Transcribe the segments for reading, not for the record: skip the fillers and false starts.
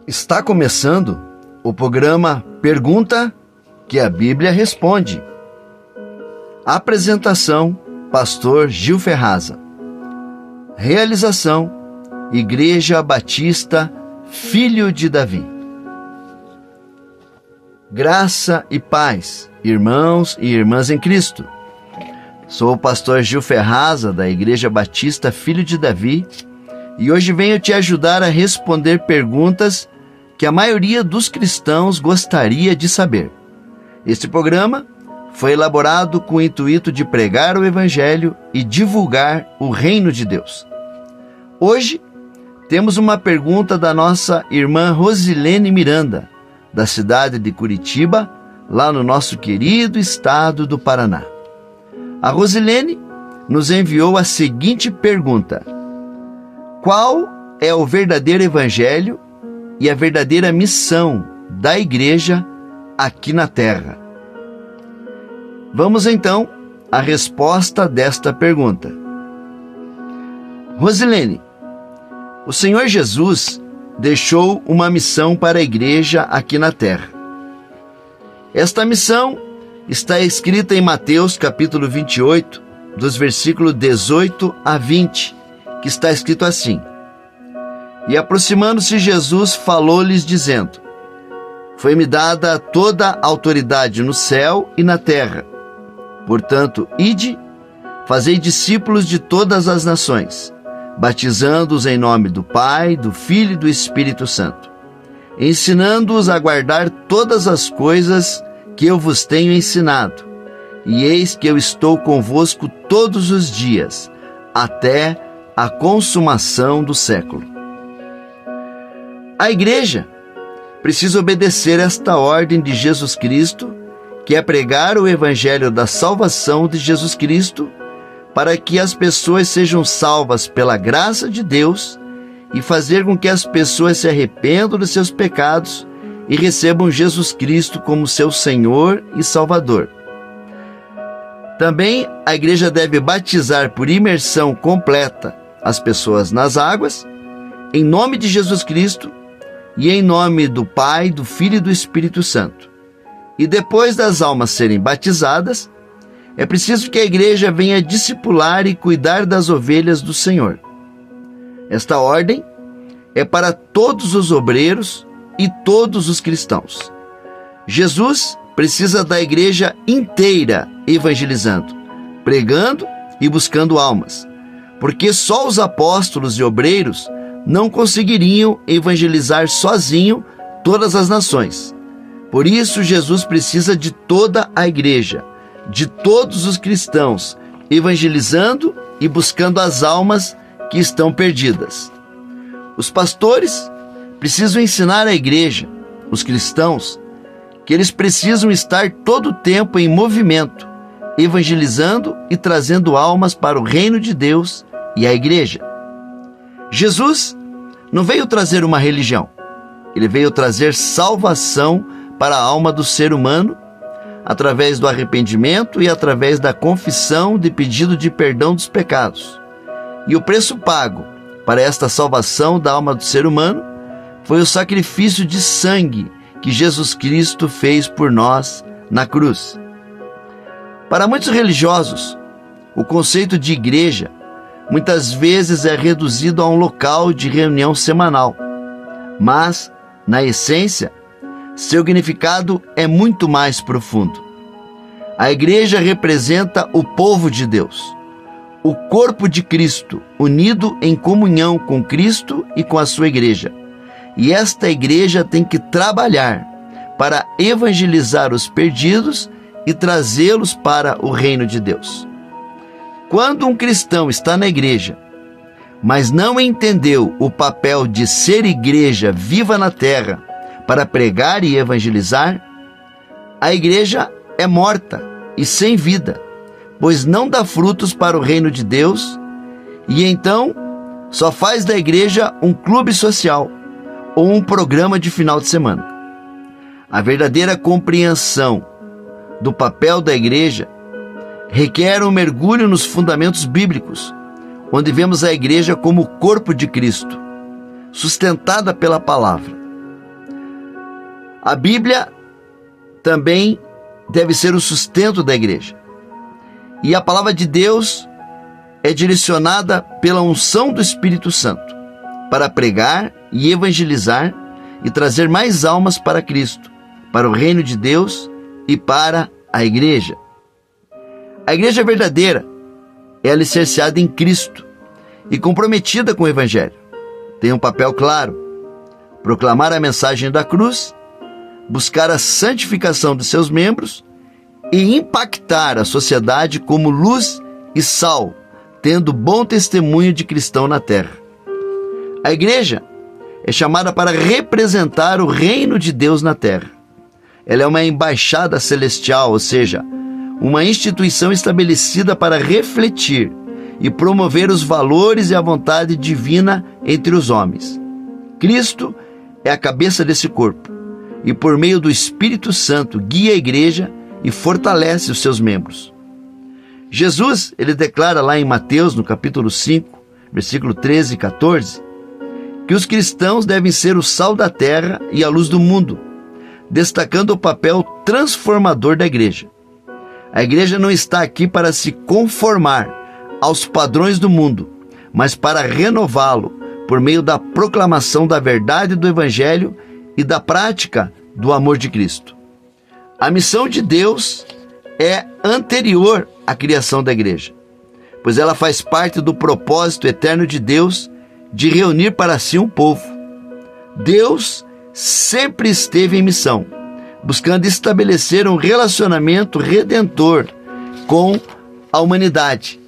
Está começando o programa Pergunta que a Bíblia Responde. Apresentação: Pastor Gil Ferraza. Realização: Igreja Batista Filho de Davi. Graça e paz, irmãos e irmãs em Cristo. Sou o pastor Gil Ferraza, da Igreja Batista Filho de Davi, e hoje venho te ajudar a responder perguntas que a maioria dos cristãos gostaria de saber. Este programa foi elaborado com o intuito de pregar o Evangelho e divulgar o Reino de Deus. Hoje, temos uma pergunta da nossa irmã Rosilene Miranda, da cidade de Curitiba, lá no nosso querido estado do Paraná. A Rosilene nos enviou a seguinte pergunta: qual é o verdadeiro Evangelho e a verdadeira missão da igreja aqui na terra? Vamos então à resposta desta pergunta. Rosilene, o Senhor Jesus deixou uma missão para a igreja aqui na terra. Esta missão está escrita em Mateus capítulo 28, dos versículos 18 a 20, que está escrito assim: E aproximando-se Jesus, falou-lhes dizendo: Foi-me dada toda a autoridade no céu e na terra. Portanto, ide, fazei discípulos de todas as nações, batizando-os em nome do Pai, do Filho e do Espírito Santo, ensinando-os a guardar todas as coisas que eu vos tenho ensinado. E eis que eu estou convosco todos os dias, até a consumação do século. A igreja precisa obedecer esta ordem de Jesus Cristo, que é pregar o Evangelho da salvação de Jesus Cristo, para que as pessoas sejam salvas pela graça de Deus e fazer com que as pessoas se arrependam dos seus pecados e recebam Jesus Cristo como seu Senhor e Salvador. Também a igreja deve batizar por imersão completa as pessoas nas águas, em nome de Jesus Cristo e em nome do Pai, do Filho e do Espírito Santo. E depois das almas serem batizadas, é preciso que a igreja venha discipular e cuidar das ovelhas do Senhor. Esta ordem é para todos os obreiros e todos os cristãos. Jesus precisa da igreja inteira evangelizando, pregando e buscando almas, porque só os apóstolos e obreiros não conseguiriam evangelizar sozinho todas as nações. Por isso, Jesus precisa de toda a igreja, de todos os cristãos, evangelizando e buscando as almas que estão perdidas. Os pastores precisam ensinar à igreja, os cristãos, que eles precisam estar todo o tempo em movimento, evangelizando e trazendo almas para o reino de Deus e a igreja. Jesus não veio trazer uma religião, ele veio trazer salvação para a alma do ser humano, através do arrependimento e através da confissão de pedido de perdão dos pecados. E o preço pago para esta salvação da alma do ser humano foi o sacrifício de sangue que Jesus Cristo fez por nós na cruz. Para muitos religiosos, o conceito de igreja muitas vezes é reduzido a um local de reunião semanal, mas, na essência, seu significado é muito mais profundo. A igreja representa o povo de Deus, o corpo de Cristo, unido em comunhão com Cristo e com a sua igreja. E esta igreja tem que trabalhar para evangelizar os perdidos e trazê-los para o reino de Deus. Quando um cristão está na igreja, mas não entendeu o papel de ser igreja viva na terra para pregar e evangelizar, a igreja é morta e sem vida, pois não dá frutos para o reino de Deus, e então só faz da igreja um clube social ou um programa de final de semana. A verdadeira compreensão do papel da igreja requer um mergulho nos fundamentos bíblicos, onde vemos a igreja como o corpo de Cristo, sustentada pela palavra. A Bíblia também deve ser o sustento da igreja. E a palavra de Deus é direcionada pela unção do Espírito Santo para pregar e evangelizar e trazer mais almas para Cristo, para o reino de Deus e para a igreja. A igreja verdadeira é alicerciada em Cristo e comprometida com o Evangelho. Tem um papel claro: proclamar a mensagem da cruz, buscar a santificação de seus membros e impactar a sociedade como luz e sal, tendo bom testemunho de cristão na terra. A igreja é chamada para representar o reino de Deus na terra. Ela é uma embaixada celestial, ou seja, uma instituição estabelecida para refletir e promover os valores e a vontade divina entre os homens. Cristo é a cabeça desse corpo e, por meio do Espírito Santo, guia a igreja e fortalece os seus membros. Jesus, ele declara lá em Mateus, no capítulo 5, versículo 13 e 14, que os cristãos devem ser o sal da terra e a luz do mundo, destacando o papel transformador da igreja. A igreja não está aqui para se conformar aos padrões do mundo, mas para renová-lo por meio da proclamação da verdade do Evangelho e da prática do amor de Cristo. A missão de Deus é anterior à criação da igreja, pois ela faz parte do propósito eterno de Deus de reunir para si um povo. Deus sempre esteve em missão, buscando estabelecer um relacionamento redentor com a humanidade.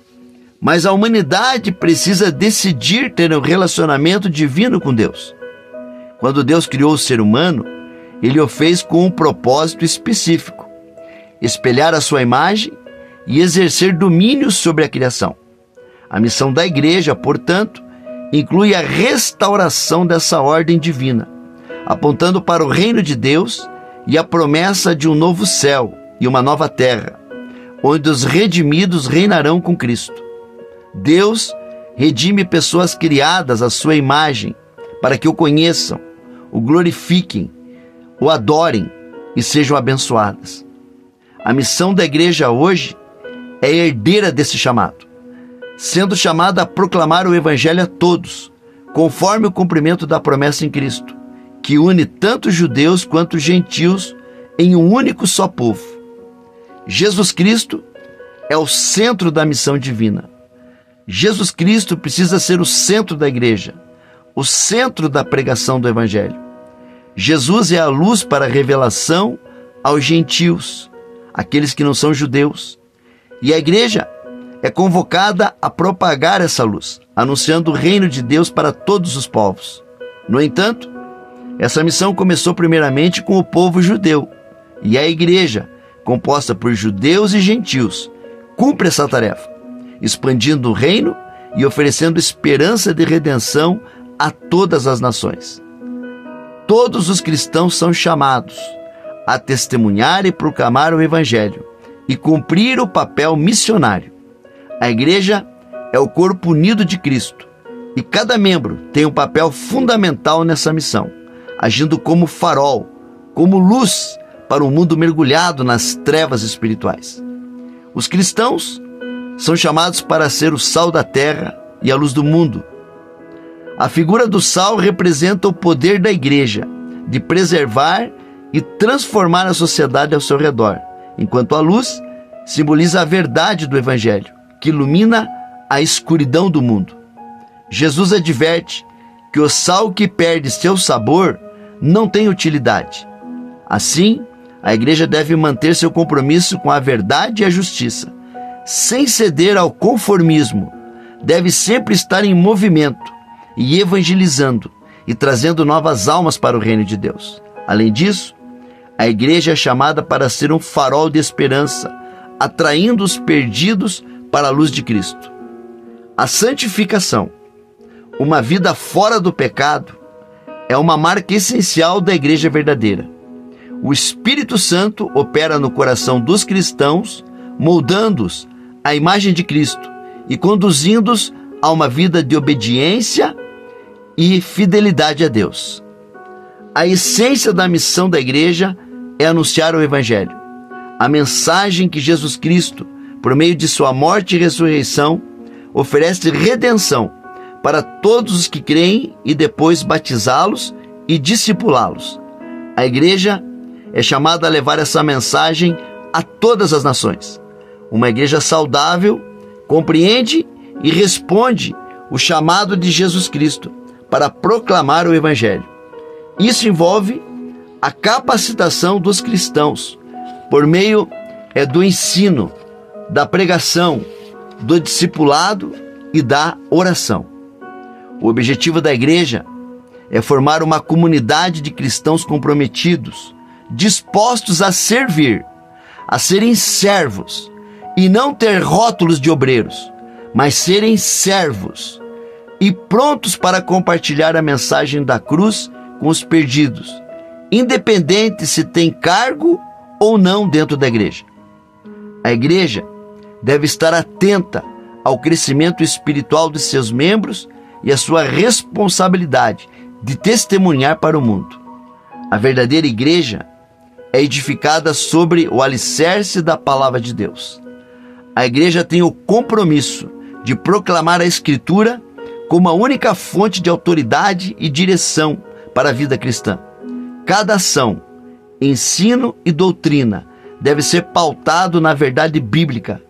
Mas a humanidade precisa decidir ter um relacionamento divino com Deus. Quando Deus criou o ser humano, Ele o fez com um propósito específico: espelhar a sua imagem e exercer domínio sobre a criação. A missão da igreja, portanto, inclui a restauração dessa ordem divina, apontando para o reino de Deus e a promessa de um novo céu e uma nova terra, onde os redimidos reinarão com Cristo. Deus redime pessoas criadas à sua imagem para que o conheçam, o glorifiquem, o adorem e sejam abençoadas. A missão da igreja hoje é herdeira desse chamado, sendo chamada a proclamar o Evangelho a todos, conforme o cumprimento da promessa em Cristo, que une tanto judeus quanto gentios em um único só povo. Jesus Cristo é o centro da missão divina. Jesus Cristo precisa ser o centro da igreja, o centro da pregação do Evangelho. Jesus é a luz para a revelação aos gentios, aqueles que não são judeus. E a igreja é convocada a propagar essa luz, anunciando o reino de Deus para todos os povos. No entanto, essa missão começou primeiramente com o povo judeu, e a igreja, composta por judeus e gentios, cumpre essa tarefa, expandindo o reino e oferecendo esperança de redenção a todas as nações. Todos os cristãos são chamados a testemunhar e proclamar o Evangelho e cumprir o papel missionário. A igreja é o corpo unido de Cristo e cada membro tem um papel fundamental nessa missão, agindo como farol, como luz para um mundo mergulhado nas trevas espirituais. Os cristãos são chamados para ser o sal da terra e a luz do mundo. A figura do sal representa o poder da igreja de preservar e transformar a sociedade ao seu redor, enquanto a luz simboliza a verdade do Evangelho, que ilumina a escuridão do mundo. Jesus adverte que o sal que perde seu sabor não tem utilidade. Assim, a igreja deve manter seu compromisso com a verdade e a justiça, sem ceder ao conformismo. Deve sempre estar em movimento e evangelizando e trazendo novas almas para o reino de Deus. Além disso, a igreja é chamada para ser um farol de esperança, atraindo os perdidos para a luz de Cristo. A santificação, uma vida fora do pecado, é uma marca essencial da igreja verdadeira. O Espírito Santo opera no coração dos cristãos, moldando-os à imagem de Cristo e conduzindo-os a uma vida de obediência e fidelidade a Deus. A essência da missão da igreja é anunciar o Evangelho, a mensagem que Jesus Cristo, por meio de sua morte e ressurreição, oferece redenção para todos os que creem e depois batizá-los e discipulá-los. A igreja é chamada a levar essa mensagem a todas as nações. Uma igreja saudável compreende e responde o chamado de Jesus Cristo para proclamar o Evangelho. Isso envolve a capacitação dos cristãos por meio do ensino, da pregação, do discipulado e da oração. O objetivo da igreja é formar uma comunidade de cristãos comprometidos, dispostos a servir, a serem servos e não ter rótulos de obreiros, mas serem servos e prontos para compartilhar a mensagem da cruz com os perdidos, independente se tem cargo ou não dentro da igreja. A igreja deve estar atenta ao crescimento espiritual de seus membros e à sua responsabilidade de testemunhar para o mundo. A verdadeira igreja é edificada sobre o alicerce da palavra de Deus. A igreja tem o compromisso de proclamar a Escritura como a única fonte de autoridade e direção para a vida cristã. Cada ação, ensino e doutrina deve ser pautado na verdade bíblica,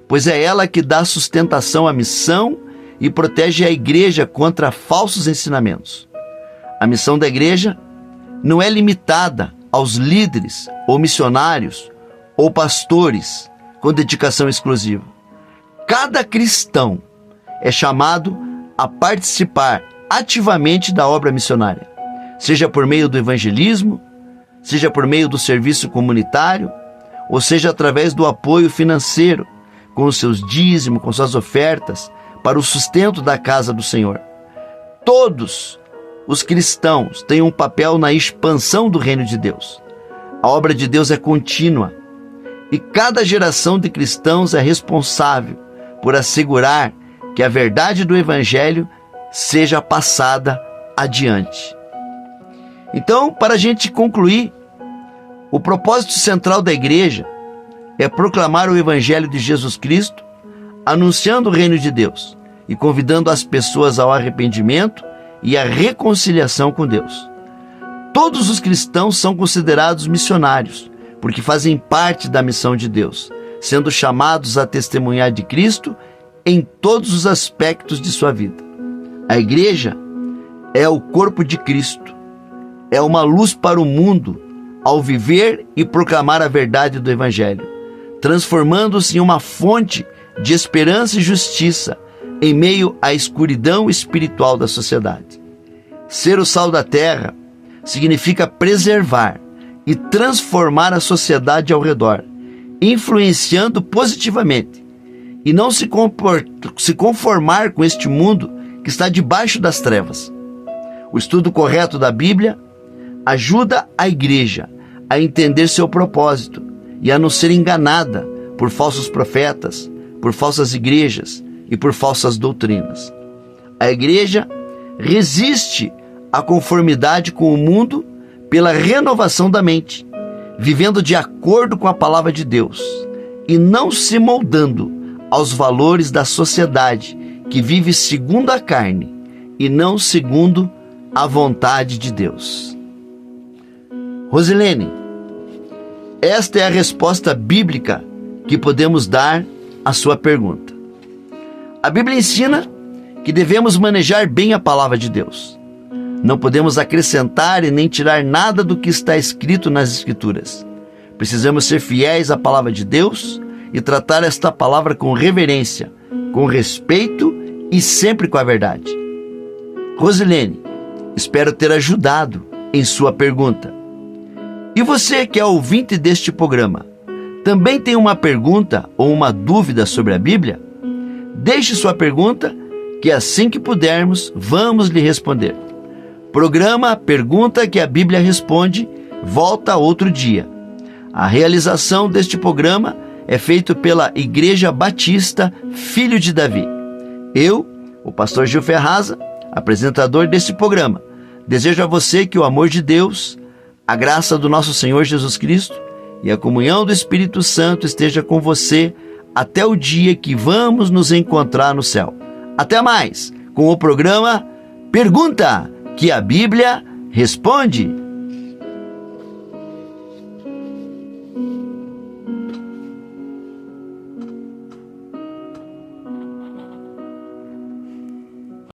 pois é ela que dá sustentação à missão e protege a igreja contra falsos ensinamentos. A missão da igreja não é limitada aos líderes ou missionários ou pastores com dedicação exclusiva. Cada cristão é chamado a participar ativamente da obra missionária, seja por meio do evangelismo, seja por meio do serviço comunitário, ou seja através do apoio financeiro, com os seus dízimos, com suas ofertas, para o sustento da casa do Senhor. Todos os cristãos têm um papel na expansão do reino de Deus. A obra de Deus é contínua e cada geração de cristãos é responsável por assegurar que a verdade do Evangelho seja passada adiante. Então, para a gente concluir, o propósito central da igreja é proclamar o Evangelho de Jesus Cristo, anunciando o reino de Deus e convidando as pessoas ao arrependimento e à reconciliação com Deus. Todos os cristãos são considerados missionários, porque fazem parte da missão de Deus, sendo chamados a testemunhar de Cristo em todos os aspectos de sua vida. A igreja é o corpo de Cristo, é uma luz para o mundo ao viver e proclamar a verdade do Evangelho, transformando-se em uma fonte de esperança e justiça em meio à escuridão espiritual da sociedade. Ser o sal da terra significa preservar e transformar a sociedade ao redor, influenciando positivamente, e não se conformar com este mundo que está debaixo das trevas. O estudo correto da Bíblia ajuda a igreja a entender seu propósito e a não ser enganada por falsos profetas, por falsas igrejas e por falsas doutrinas. A igreja resiste à conformidade com o mundo pela renovação da mente, vivendo de acordo com a palavra de Deus e não se moldando aos valores da sociedade que vive segundo a carne e não segundo a vontade de Deus. Rosilene, esta é a resposta bíblica que podemos dar à sua pergunta. A Bíblia ensina que devemos manejar bem a palavra de Deus. Não podemos acrescentar e nem tirar nada do que está escrito nas Escrituras. Precisamos ser fiéis à palavra de Deus e tratar esta palavra com reverência, com respeito e sempre com a verdade. Rosilene, espero ter ajudado em sua pergunta. E você que é ouvinte deste programa, também tem uma pergunta ou uma dúvida sobre a Bíblia? Deixe sua pergunta que assim que pudermos, vamos lhe responder. Programa Pergunta que a Bíblia Responde volta outro dia. A realização deste programa é feita pela Igreja Batista Filho de Davi. Eu, o pastor Gil Ferraza, apresentador deste programa, Desejo a você que o amor de Deus, a graça do nosso Senhor Jesus Cristo e a comunhão do Espírito Santo esteja com você até o dia que vamos nos encontrar no céu. Até mais, com o programa Pergunta que a Bíblia Responde.